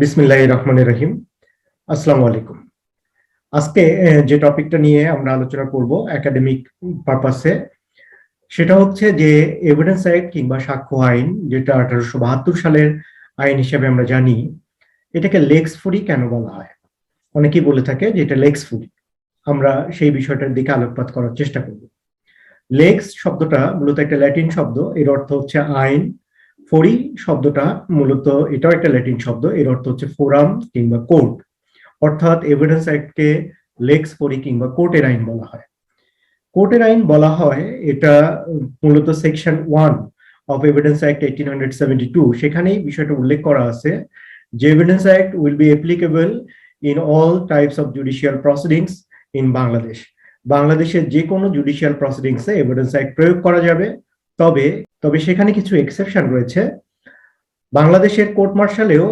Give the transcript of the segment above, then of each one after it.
বিসমিল্লাহির রহমানির রহিম। আসসালামু আলাইকুম। আজকে যে টপিকটা নিয়ে আমরা আলোচনা করব একাডেমিক পারপাসে, সেটা হচ্ছে যে এভিডেন্স অ্যাক্ট কিংবা সাক্ষ্য আইন, যেটা 1872 সালের আইন হিসেবে আমরা জানি, এটাকে লেক্স ফরি কেন বলা হয়? অনেকেই বলে থাকে যে এটা লেক্স ফরি। আমরা সেই বিষয়টার দিকে আলোকপাত করার চেষ্টা করব। লেক্স শব্দটা মূলত একটা ল্যাটিন শব্দ, এর অর্থ হচ্ছে আইন। ফরি শব্দটা মূলত এটাও একটা ল্যাটিন শব্দ, এর অর্থ হচ্ছে ফোরাম কিংবা কোর্ট। অর্থাৎ এভিডেন্স অ্যাক্টকে লেক্স ফরি কিংবা কোর্টের আইন বলা হয়। কোর্টের আইন বলা হয় এটা মূলত সেকশন 1 অফ এভিডেন্স অ্যাক্ট 1872, সেখানেই বিষয়টা উল্লেখ করা আছে যে evidence act will be applicable in all types of judicial proceedings in Bangladesh. বাংলাদেশের যে কোনো জুডিশিয়াল প্রসিডিংসে এভিডেন্স অ্যাক্ট প্রয়োগ করা যাবে, তবে তবে সেখানে কিছু এক্সেপশন রয়েছে। বাংলাদেশের কোর্ট মার্শালেও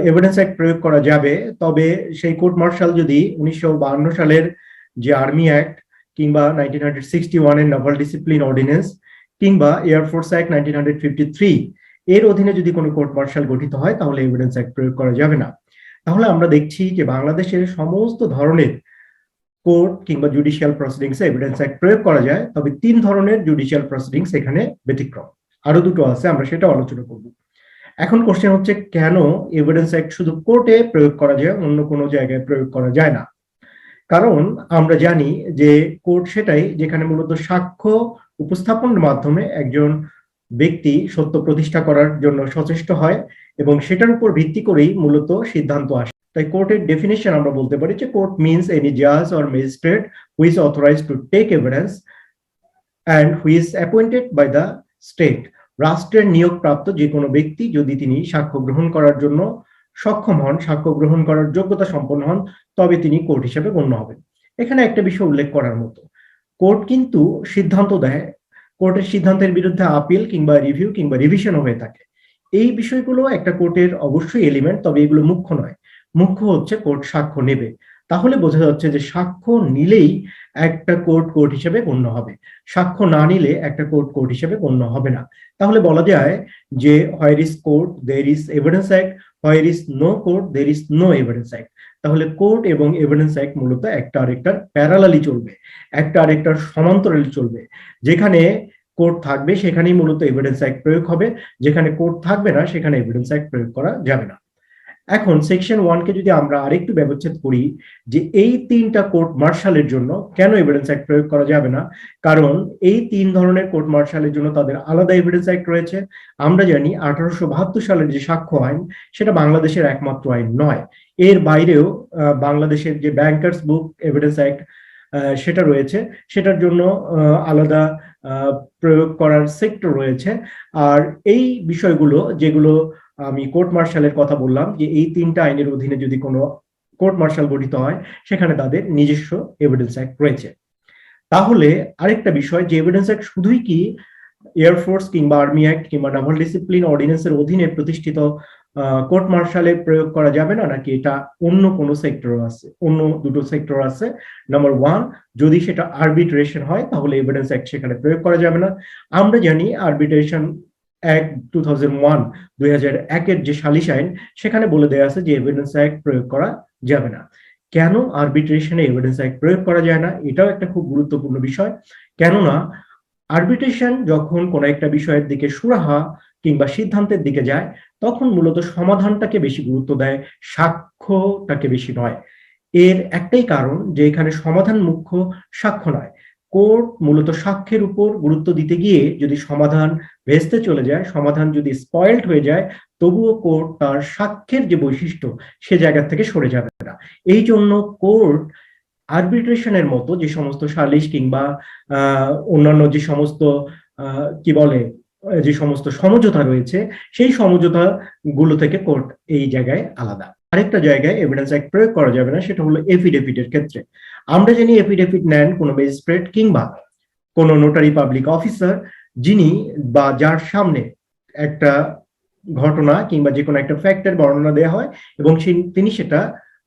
এভিডেন্স অ্যাক্ট প্রয়োগ করা যাবে, তবে সেই কোর্ট মার্শাল যদি 1952 সালের যে আর্মি অ্যাক্ট কিংবা 1961 এর নাভাল ডিসিপ্লিন অর্ডিন্যান্স কিংবা এয়ারফোর্স অ্যাক্ট 1953 এর অধীনে যদি কোনো কোর্ট মার্শাল গঠিত হয়, তাহলে এভিডেন্স অ্যাক্ট প্রয়োগ করা যাবে না। তাহলে আমরা দেখছি যে বাংলাদেশের সমস্ত ধরনের কোর্ট কিংবা জুডিশিয়াল প্রসিডিংসে এভিডেন্স অ্যাক্ট প্রয়োগ করা যায়, তবে 3 ধরনের জুডিশিয়াল প্রসিডিংস এখানে ব্যতিক্রম। আরো দুটো আছে, আমরা সেটা আলোচনা করব। এখন কোশ্চেন হচ্ছে, কেন এভিডেন্স অ্যাক্ট শুধু কোর্টে প্রয়োগ করা যায়, অন্য কোনো জায়গায় প্রয়োগ করা যায় না? কারণ আমরা জানি যে কোর্ট সেটাই যেখানে মূলত সাক্ষ্য উপস্থাপনের মাধ্যমে একজন ব্যক্তি সত্য প্রতিষ্ঠা করার জন্য সচেষ্ট হয় এবং সেটার উপর ভিত্তি করেই মূলত সিদ্ধান্ত আসে। তাই কোর্টের ডেফিনিশন আমরা বলতে পারি যে কোর্ট মিনস এনি জাজ or magistrate who is authorised to take evidence and who is appointed by the state. রাষ্ট্রের নিয়োগপ্রাপ্ত যে কোনো ব্যক্তি যদি তিনি সাক্ষ্য গ্রহণ করার জন্য সক্ষম হন, সাক্ষ্য গ্রহণ করার যোগ্যতা সম্পন্ন হন, তবে তিনি কোর্ট হিসেবে গণ্য হবেন। এখানে একটা বিষয় উল্লেখ করার মতো, কোর্ট কিন্তু সিদ্ধান্ত দেয়, কোর্টের সিদ্ধান্তের বিরুদ্ধে আপিল কিংবা রিভিউ কিংবা রিভিশনও হয়ে থাকে। এই বিষয়গুলো একটা কোর্টের অবশ্যই এলিমেন্ট, তবে এগুলো মুখ্য নয়। মুখ্য হচ্ছে কোর্ট সাক্ষ্য নেবে। তাহলে বোঝা যাচ্ছে যে সাক্ষ্য নিলেই একটা কোর্ট কোর্ট হিসেবে গণ্য হবে, সাক্ষ্য না নিলে একটা কোর্ট কোর্ট হিসেবে গণ্য হবে না। তাহলে বলা যায় যে where is court there is evidence act, where is no court there is no evidence act. তাহলে কোর্ট এবং এভিডেন্স অ্যাক্ট মূলত একটা আরেকটার প্যারালালি চলবে, একটা আরেকটার সমান্তরালে চলবে। যেখানে কোর্ট থাকবে সেখানেই মূলত এভিডেন্স অ্যাক্ট প্রয়োগ হবে, যেখানে কোর্ট থাকবে না সেখানে এভিডেন্স অ্যাক্ট প্রয়োগ করা যাবে না। এখন সেকশন 1 কে যদি আমরা আরেকটু ব্যবচ্ছেদ করি যে এই 3টা কোর্ট মার্শালের জন্য কেন এভিডেন্স অ্যাক্ট প্রয়োগ করা যাবে না, কারণ এই 3 ধরনের কোর্ট মার্শালের জন্য তাদের আলাদা এভিডেন্স অ্যাক্ট রয়েছে। আমরা জানি 1872 সালের যে সাক্ষ্য আইন, সেটা বাংলাদেশের একমাত্র আইন নয়। এর বাইরেও বাংলাদেশের যে ব্যাংকার্স বুক এভিডেন্স অ্যাক্ট সেটা রয়েছে, সেটার জন্য আলাদা প্রয়োগ করার সেক্টর রয়েছে। আর এই বিষয়গুলো যেগুলো আমি কোর্ট মার্শালের কথা বললাম, যে এই 3টা আইনের অধীনে যদি কোনো কোর্ট মার্শাল গঠিত হয়, সেখানে তাদের নিজস্ব এভিডেন্স অ্যাক্ট রয়েছে। তাহলে আরেকটা বিষয়, যে এভিডেন্স অ্যাক্ট শুধুই কি এয়ারফোর্স কিংবা আর্মি অ্যাক্ট কিংবা নাভাল ডিসিপ্লিন অর্ডিন্যান্সের অধীনে প্রতিষ্ঠিত কোর্ট মার্শালে প্রয়োগ করা যাবে না, নাকি এটা অন্য কোনো সেক্টর আছে? অন্য দুটো সেক্টর আছে। নাম্বার 1, যদি সেটা আরবিট্রেশন হয় তাহলে এভিডেন্স অ্যাক্ট সেখানে প্রয়োগ করা যাবে না। আমরা জানি আরবিট্রেশন অ্যাক্ট 2001 এর যে সালিশ আইন, সেখানে বলে দেওয়া আছে যে এভিডেন্স অ্যাক্ট প্রয়োগ করা যাবে না। কেন আরবিট্রেশনে এভিডেন্স অ্যাক্ট প্রয়োগ করা যায় না? এটাও একটা খুব গুরুত্বপূর্ণ বিষয়। কেননা আরবিট্রেশন যখন কোনো একটা বিষয়ের দিকে সুরাহা কিংবা সিদ্ধান্তের দিকে যায়, তখন মূলত সমাধানটাকে বেশি গুরুত্ব দেয়, সাক্ষ্যটাকে বেশি নয়। এর একটাই কারণ যে এখানে সমাধান মুখ্য, সাক্ষ্য নয়। কোর্ট মূলত সাক্ষ্যের উপর গুরুত্ব দিতে গিয়ে যদি সমাধান ভেস্তে চলে যায়, সমাধান যদি স্পয়েলড হয়ে যায়, তবুও কোর্ট তার সাক্ষ্যের যে বৈশিষ্ট্য সে জায়গা থেকে সরে যাবে না। এই জন্য কোর্ট আরবিট্রেশনের মতো যে সমস্ত সালিশ কিংবা অন্যান্য যে সমস্ত কি বলে যে সমস্ত সমঝোতা রয়েছে, সেই সমঝোতা গুলো থেকে কোর্ট এই জায়গায় আলাদা। আরেকটা জায়গায় এভিডেন্স অ্যাক্ট প্রয়োগ করা যাবে না, সেটা হলো এফিডেভিটের ক্ষেত্রে। আমরা জানি এফিডেভিট নেন কোনো ম্যাজিস্ট্রেট কিংবা কোনো নোটারি পাবলিক অফিসার, যিনি বা যার সামনে একটা ঘটনা কিংবা যে কোনো একটা ফ্যাক্টের বর্ণনা দেওয়া হয় এবং তিনি সেটা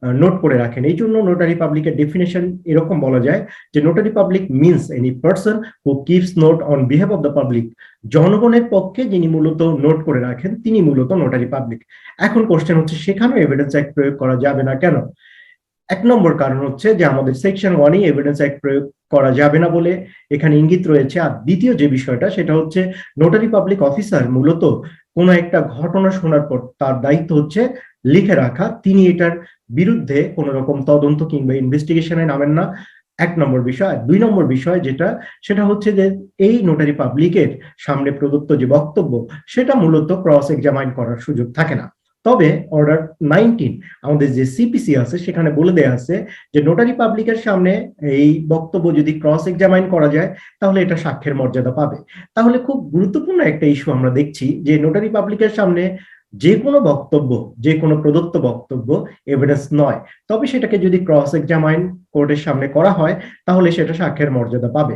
নোট করে রাখেন। এই জন্য নোটারি পাবলিকের ডেফিনেশন এরকম বলা যায় যে notary public means any person who keeps note on behalf of the public. জনগণের পক্ষে যিনি মূলত নোট করে রাখেন তিনি মূলত নোটারি পাবলিক। এখন কোশ্চেন হচ্ছে সেখানেও এভিডেন্স অ্যাক্ট প্রয়োগ করা যাবে না কেন? এক নম্বর কারণ হচ্ছে যে আমাদের সেকশন 1 এভিডেন্স অ্যাক্ট প্রয়োগ করা যাবে না বলে এখানে ইঙ্গিত রয়েছে। আর দ্বিতীয় যে বিষয়টা সেটা হচ্ছে নোটারি পাবলিক অফিসার মূলত কোনো একটা ঘটনা শোনার পর তার দায়িত্ব হচ্ছে লিখে রাখা, তিনি এটার বিরুদ্ধে কোনো রকম তদন্ত কিংবা ইনভেস্টিগেশনে নামেন না। এক নম্বর বিষয়। দুই নম্বর বিষয় যেটা, সেটা হচ্ছে যে এই নোটারি পাবলিকের সামনে প্রদত্ত যে বক্তব্য সেটা মূলত ক্রস এক্সামাইন করার সুযোগ থাকে না। তবে অর্ডার 19 আমাদের যে সিপিসি আছে সেখানে বলে দেয়া আছে যে নোটারি পাবলিকের সামনে এই বক্তব্য যদি ক্রস এক্সামাইন করা যায় তাহলে এটা সাক্ষ্যের মর্যাদা পাবে। তাহলে খুব গুরুত্বপূর্ণ একটা ইস্যু আমরা দেখছি যে নোটারি পাবলিকের সামনে যে কোনো বক্তব্য, যে কোনো প্রদত্ত বক্তব্য এভিডেন্স নয়, তবে সেটাকে যদি ক্রস এক্সামাইন কোর্টের সামনে করা হয় তাহলে সেটা সাক্ষ্যের মর্যাদা পাবে।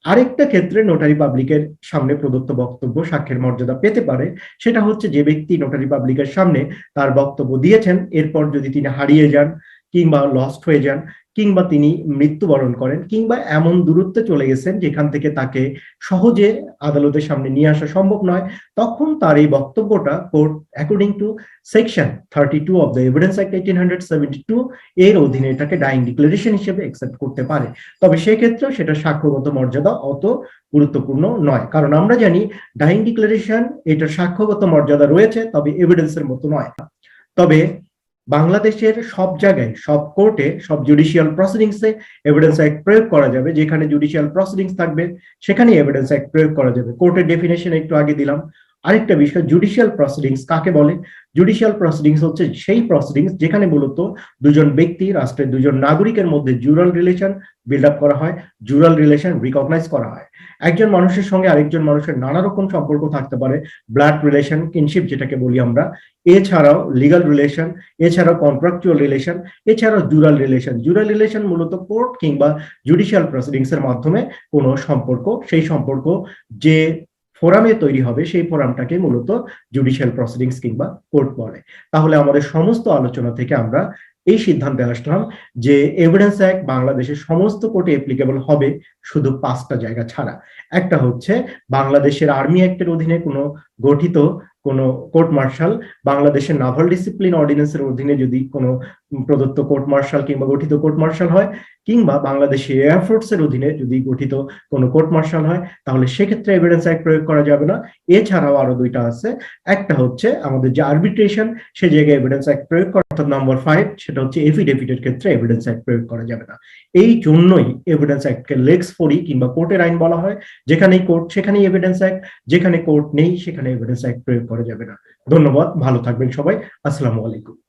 আরেকটা ক্ষেত্রে নোটারি পাবলিকের সামনে প্রদত্ত বক্তব্য সাক্ষ্যের মর্যাদা পেতে পারে, সেটা হচ্ছে যে ব্যক্তি নোটারি পাবলিকের সামনে তার বক্তব্য দিয়েছেন এরপর যদি তিনি হারিয়ে যান কিংবা লস্ট হয়ে যান কিংবা তিনি মৃত্যুবরণ করেন কিংবা এমন দূরত্বে চলে গেছেন যেখান থেকে তাকে সহজে আদালতের সামনে নিয়ে আসা সম্ভব নয়, তখন তার এই বক্তব্যটা court according to section 32 of the evidence act 1872 এর অধীনে এটাকে ডাইং ডিক্লারেশন হিসেবে অ্যাকসেপ্ট করতে পারে। তবে সেক্ষেত্রেও সেটা সাক্ষ্যগত মর্যাদা অত গুরুত্বপূর্ণ নয়, কারণ আমরা জানি ডাইং ডিক্লারেশন এটার সাক্ষ্যগত মর্যাদা রয়েছে তবে এভিডেন্সের মতো নয়। তবে বাংলাদেশের সব জায়গায়, সব কোর্টে, সব জুডিশিয়াল প্রসিডিংসে এভিডেন্স অ্যাক্ট প্রয়োগ করা যাবে। যেখানে জুডিশিয়াল প্রসিডিংস থাকবে সেখানে এভিডেন্স অ্যাক্ট প্রয়োগ করা যাবে। কোর্টের ডেফিনেশন একটু আগে দিলাম। আরেকটা বিষয়, জুডিশিয়াল প্রসিডিংস কাকে বলে? জুডিশিয়াল প্রসিডিংস হচ্ছে সেই প্রসিডিংস যেখানে মূলত দুজন ব্যক্তি, রাষ্ট্রের দুজন নাগরিকের মধ্যে জুরাল রিলেশন বিল্ড আপ করা হয়, জুরাল রিলেশন রিকগনাইজ করা হয়। একজন মানুষের সঙ্গে আরেকজন মানুষের নানা রকম সম্পর্ক থাকতে পারে, ব্লাড রিলেশন, কিনশিপ যেটাকে বলি আমরা, এছাড়াও লিগাল রিলেশন, এছাড়াও কন্ট্রাকচুয়াল রিলেশন, এছাড়াও জুরাল রিলেশন। জুরাল রিলেশন মূলত কোর্ট কিংবা জুডিশিয়াল প্রসিডিংস এর মাধ্যমে কোনো সম্পর্ক, সেই সম্পর্ক যে ফোরামে তৈরি হবে সেই ফোরামটাকে মূলত জুডিশিয়াল প্রসিডিংস কিংবা কোর্ট বলে। তাহলে আমাদের সমস্ত আলোচনা থেকে আমরা এই সিদ্ধান্তে আসলাম যে এভিডেন্স অ্যাক্ট বাংলাদেশের সমস্ত কোর্টে অ্যাপ্লিকেবল হবে শুধু 5টা জায়গা ছাড়া। একটা হচ্ছে বাংলাদেশের আর্মি অ্যাক্টের অধীনে কোনো গঠিত কোনো কোর্ট মার্শাল, বাংলাদেশের নাভাল ডিসিপ্লিন অর্ডিন্যান্সের অধীনে যদি কোনো প্রদত্ত কোর্ট মার্শাল কিংবা গঠিত কোর্ট মার্শাল হয়, কিংবা বাংলাদেশের এয়ারফোর্সের অধীনে যদি গঠিত কোনো কোর্ট মার্শাল হয়, তাহলে সেক্ষেত্রে এভিডেন্স অ্যাক্ট প্রয়োগ করা যাবে না। এছাড়াও আরো 2টা আছে। একটা হচ্ছে আমাদের যে আরবিট্রেশন, সে জায়গায় এভিডেন্স অ্যাক্ট প্রয়োগ করা, অর্থাৎ নাম্বার 5, সেটা হচ্ছে এফিডেভিটের ক্ষেত্রে এভিডেন্স অ্যাক্ট প্রয়োগ করা যাবে না। এই জন্যই এভিডেন্স অ্যাক্টকে লেক্স ফরি কিংবা কোর্টের আইন বলা হয়। যেখানেই কোর্ট সেখানেই এভিডেন্স অ্যাক্ট, যেখানে কোর্ট নেই সেখানে এভিডেন্স অ্যাক্ট প্রয়োগ করা যাবে না। ধন্যবাদ, ভালো থাকবেন সবাই। আসসালামু আলাইকুম।